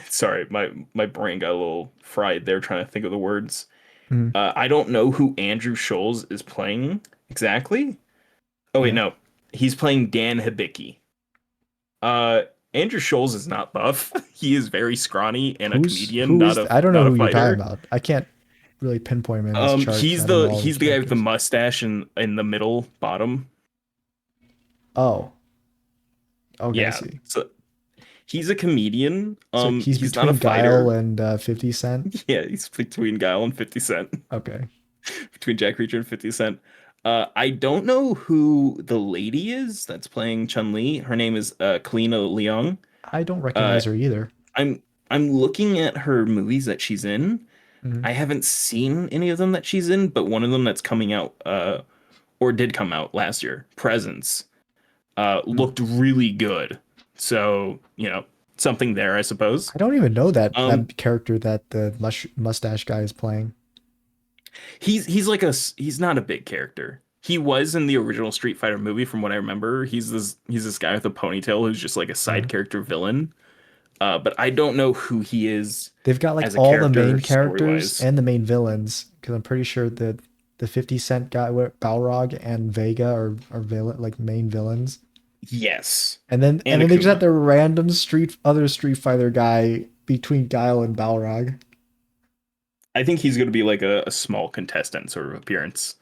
Sorry, my brain got a little fried there trying to think of the words. Mhm. I don't know who Andrew Scholes is playing exactly. Oh wait, Yeah. no, he's playing Dan Hibiki. Uh, Andrew Scholes is not buff. He is very scrawny and a comedian, who is I don't know not a who you're talking fighter. about. I can't really pinpoint him in this chart. I don't know all the He's the guy with the characters. mustache in the middle bottom. Oh, okay, I Yeah, see. so he's a comedian. So he's He's not a between Guile fighter. and 50 Cent. Yeah, he's between Guile and 50 Cent. Okay. Between Jack Reacher and 50 Cent. I don't know who the lady is that's playing Chun-Li. Her name is Kalina Leong. I don't Uh, recognize her either. I'm I'm looking at her movies that she's in. Mhm. I haven't seen any of them that she's in, but one of them that's coming out or did come out last year, Presence, Mm. looked really good. So, you know, something there, I suppose. I don't even know Um, that character that the mustache guy is playing. he's like he's not a big character. He was in the original Street Fighter movie, from what I remember. He's this guy with a ponytail who's just like a Yeah. side character villain. But I don't know who he is They've got like as a all the main character story characters wise. and the main villains because I'm pretty sure that the 50 Cent guy, Balrog and Vega are villain, like main villains. Yes, And and then they just had Akuma. the random other Street Fighter guy between Guile and Balrog. I think he's going to be like a small contestant sort of appearance.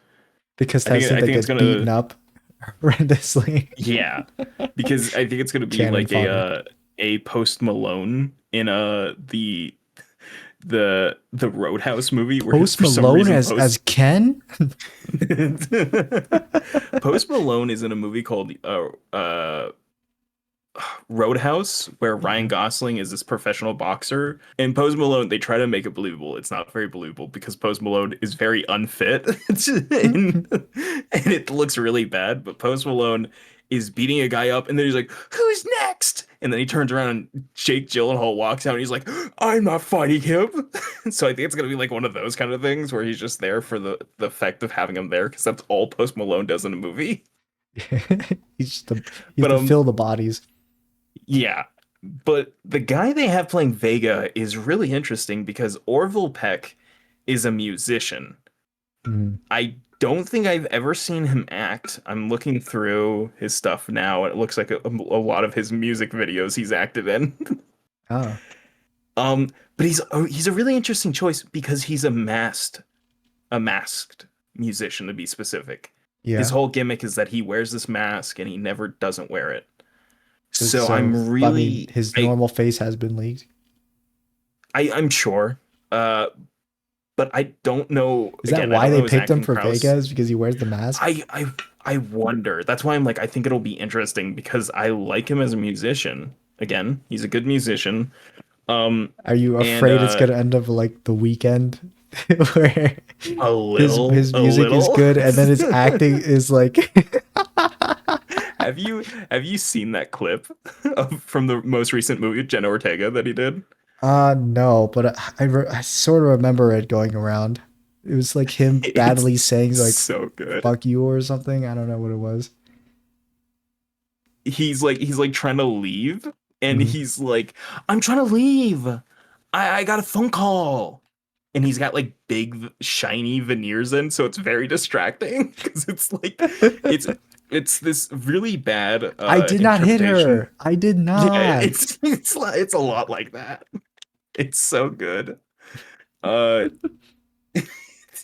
The contestant I that think it's gets gonna beaten up horrendously. yeah, because I think it's gonna be Cannon like fodder. a Post Malone in the Roadhouse movie where Post for some Malone reason as Ken? Post Malone is in a movie called Roadhouse, where Ryan Mhm. Gosling is this professional boxer, and Post Malone, they try to make it believable. It's not very believable because Post Malone is very unfit, and, and it looks really bad. But Post Malone is beating a guy up, and then he's like, "Who's next?" And then he turns around, and Jake Gyllenhaal walks out, and he's like, "I'm not fighting him." So I think it's gonna be like one of those kind of things where he's just there for the effect of having him there, because that's all Post Malone does in a movie. He's just the he's But to fill the bodies. Yeah, but the guy they have playing Vega is really interesting because Orville Peck is a musician. Mhm. I don't think I've ever seen him act. I'm looking through his stuff now, and it looks like a lot of his music videos he's acted in. Ah, Um, but he's a really interesting choice because he's a masked musician to be specific. His yeah. whole gimmick is that he wears this mask and he never doesn't wear it. So So I'm I mean, really his normal face has been leaked. I'm sure. Uh, but I don't know. Is that Again, I why don't they know his picked him acting for prowess. Vegas? Because he wears the mask? I I I wonder. That's why I'm like I think it'll be interesting because I like him as a musician. Again, he's a good musician. Um Are you and afraid it's gonna end up like the weekend where his a music is little. good and then his acting is like Have you seen that clip from the most recent movie Jenna Ortega that he did? no, but I sort of remember it going around. It was like him badly It's saying like so good. fuck you or something. I don't know what it was. He's like trying to leave, and Mhm. he's like, I'm trying to leave. I got a phone call. And he's got like big shiny veneers in, so it's very distracting because it's it's this really bad I did not hit interpretation. her. I did Yeah, not. it's a lot like that. It's so good. Uh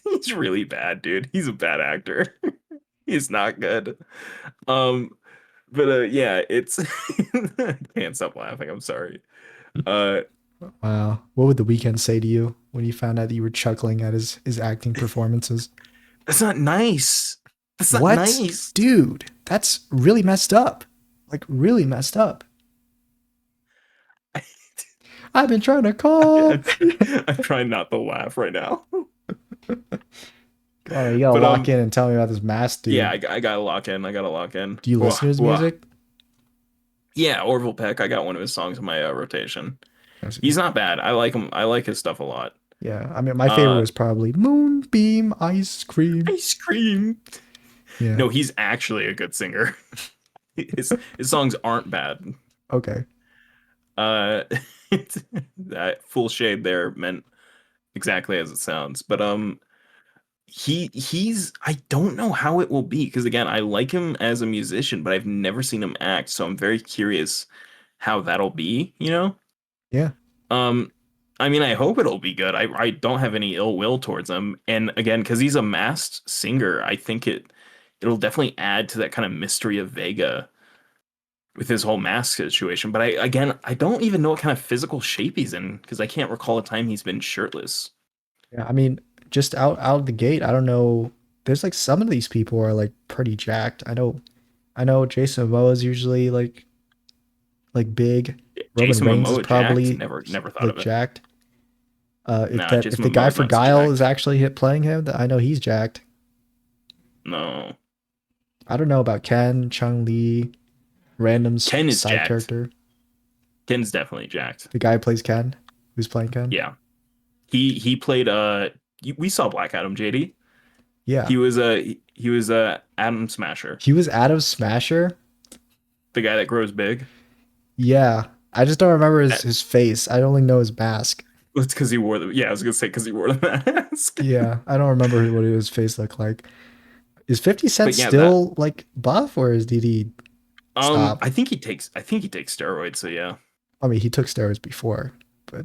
he's really bad, dude. He's a bad actor. He's not good. Um but yeah, it's I can't stop laughing. I'm sorry. Uh Wow. What would the weekend say to you when you found out that you were chuckling at his acting performances? that's not nice. That's not What? nice. Dude, that's really messed up. Like really messed up. I've been trying to call. I'm, I'm trying not to laugh right now. Come on, you gotta But lock in and tell me about this mask, yeah, dude. I gotta lock in. I gotta lock in. Do you listen to Wah, his wah. music? Yeah, Orville Peck. I got one of his songs in my rotation. I see. He's not bad. I like him. I like his stuff a lot. Yeah, I mean, my favorite Uh, was probably Moonbeam Ice Cream. Ice cream. Yeah. No, he's actually a good singer. His songs aren't bad. Okay. Uh, that full shade there meant exactly as it sounds. But he's I don't know how it will be because again, I like him as a musician, but I've never seen him act, so I'm very curious how that'll be, you know? Yeah. Um I mean, I hope it'll be good. I don't have any ill will towards him. And again, because he's a masked singer, I think it'll definitely add to that kind of mystery of Vega with his whole mask situation. But I don't even know what kind of physical shape he's in because I can't recall a time he's been shirtless. Yeah. I mean, just out of the gate, I don't know. There's like some of these people are like pretty jacked. I know Jason Momoa is usually like big. Roman Jason Reigns is Momoa jacked? probably Never thought like of it. jacked. Nah, If Jason the guy Momoa is for not so Guile is jacked. actually hit playing him, I know he's jacked. No. I don't know about Ken, Chung Lee, random Ken is side jacked. character. Ken's definitely jacked. The guy who plays Ken, who's playing Ken. Yeah. He played we saw Black Adam, JD. Yeah, He was Adam Smasher, he was Adam Smasher. the guy that grows big. Yeah, I just don't remember That, his face. I only know his mask. it's because he wore the I was gonna say because he wore the mask. Yeah, I don't remember what his face looked like. Is 50 Cent But yeah, that still like buff, or did he stop? I think he takes steroids, so yeah. I mean, he took steroids before, but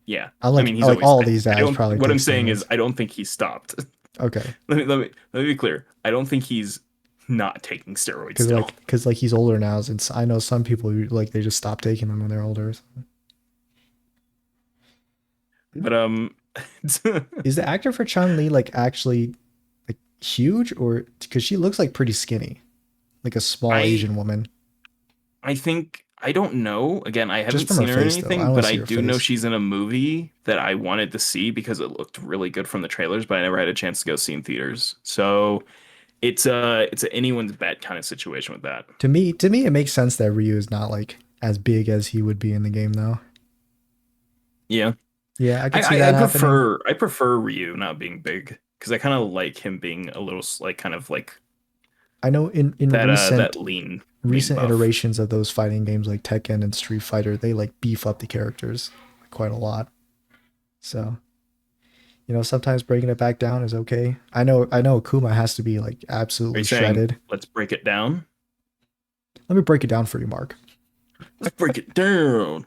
Yeah. I He's like always all these I guys don't probably what take I'm saying is steroids. I don't think he stopped. Okay, Let me be clear. I don't think he's not taking steroids still. because like he's older now, since I know some people who like they just stop taking them when they're older. But Is the actor for Chun Li like actually like huge, or because she looks like pretty skinny, like a small I Asian woman? I think I don't know. Again, I Just haven't from her seen her in face, though. I anything, want but to I see her do know face. she's in a movie that I wanted to see because it looked really good from the trailers, but I never had a chance to go see in theaters. So it's a anyone's bet kind of situation with that. To me, it makes sense that Ryu is not like as big as he would be in the game, though. Yeah. Yeah, I could see that happening. I prefer Ryu not being big because I kind of like him being a little like kind of like I know in that lean recent buff. iterations of those fighting games like Tekken and Street Fighter, they like beef up the characters quite a lot. So, sometimes breaking it back down is okay. I know Akuma has to be like Are absolutely you saying shredded. let's break it down? Let me break it down for you, Mark. Let's break it down.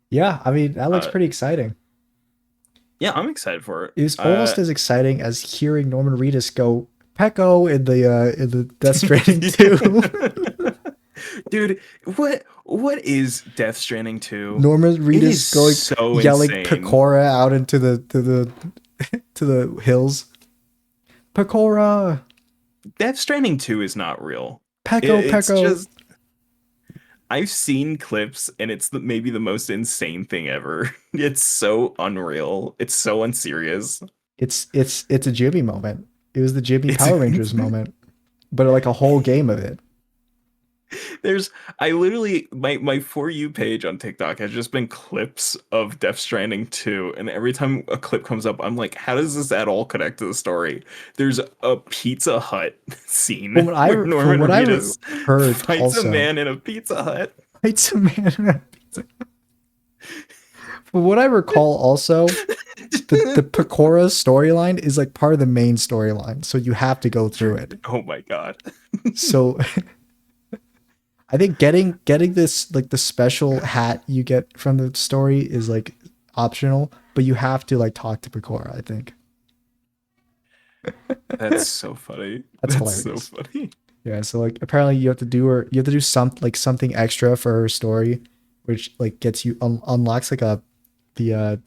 Yeah, I mean, that looks Uh, pretty exciting. yeah, I'm excited for it. It was almost as exciting as hearing Norman Reedus go Pecco in the Death Stranding 2. Dude, what is Death Stranding 2? Norman It is Reedus going so yelling insane. Pecora out into the to the hills. Pecora, Death Stranding 2 is not real. It's Pecco. just I've seen clips and it's maybe the most insane thing ever. It's so unreal. It's so unserious. It's a Jimmy moment. It was the Jimmy It's Power Rangers moment, but like a whole game of it. there's I literally my For You page on TikTok has just been clips of Death Stranding 2, and every time a clip comes up, I'm like, how does this at all connect to the story? There's a Pizza Hut scene where From Norman what I Reedus heard, fights a also, man in a Pizza Hut. it's a man. From what I recall, also, the Pecora storyline is like part of the main storyline, so you have to go through it. Oh my god. So I think getting this like the special hat you get from the story is like optional, but you have to like talk to Pecora, I think. That's so funny. That's That's so hilarious. funny. Yeah, so like apparently you have to do something extra for her story, which like gets you unlocks like the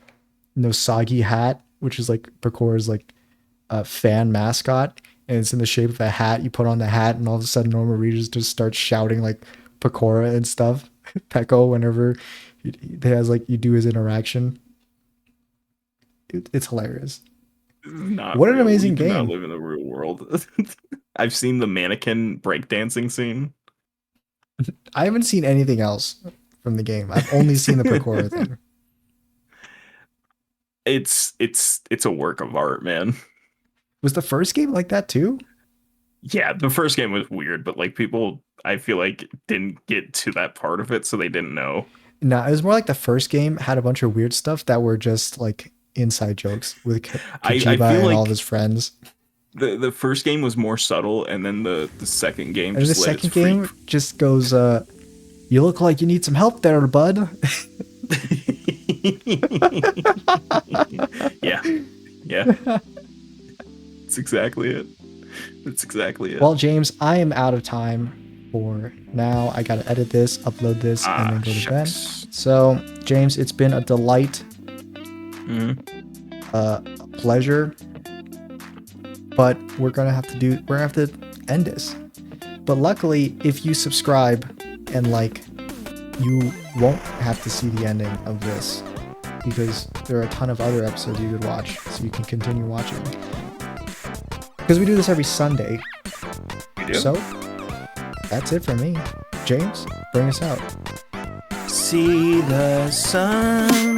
Nosagi hat, which is like Pecora's like fan mascot, and it's in the shape of a hat. You put on the hat, and all of a sudden Norman Reedus just starts shouting like Pecora and stuff, Pecco whenever he has like you do his interaction. It's hilarious. This is not What an real. We amazing do not game! live in the real world. I've seen the mannequin breakdancing scene. I haven't seen anything else from the game. I've only seen the Pecora thing. It's a work of art, man. Was the first game like that too? Yeah, the first game was weird, but like people I feel like didn't get to that part of it, so they didn't know. No, it was more like the first game had a bunch of weird stuff that were just like inside jokes with I Kojima feel and all of like his friends. the first game was more subtle, and then the second game And the just let its second freak. game just goes, you look like you need some help there, bud. Yeah, yeah, that's exactly it. That's exactly it. Well, James, I am out of time for now. I gotta edit this, upload this, and then go to bed. Shucks. So, James, it's been a delight, Mhm. a pleasure, but we're gonna have to end this. But luckily, if you subscribe and like, you won't have to see the ending of this because there are a ton of other episodes you could watch, so you can continue watching. Because we do this every Sunday. You do? So, that's it for me. James, bring us out. see the sun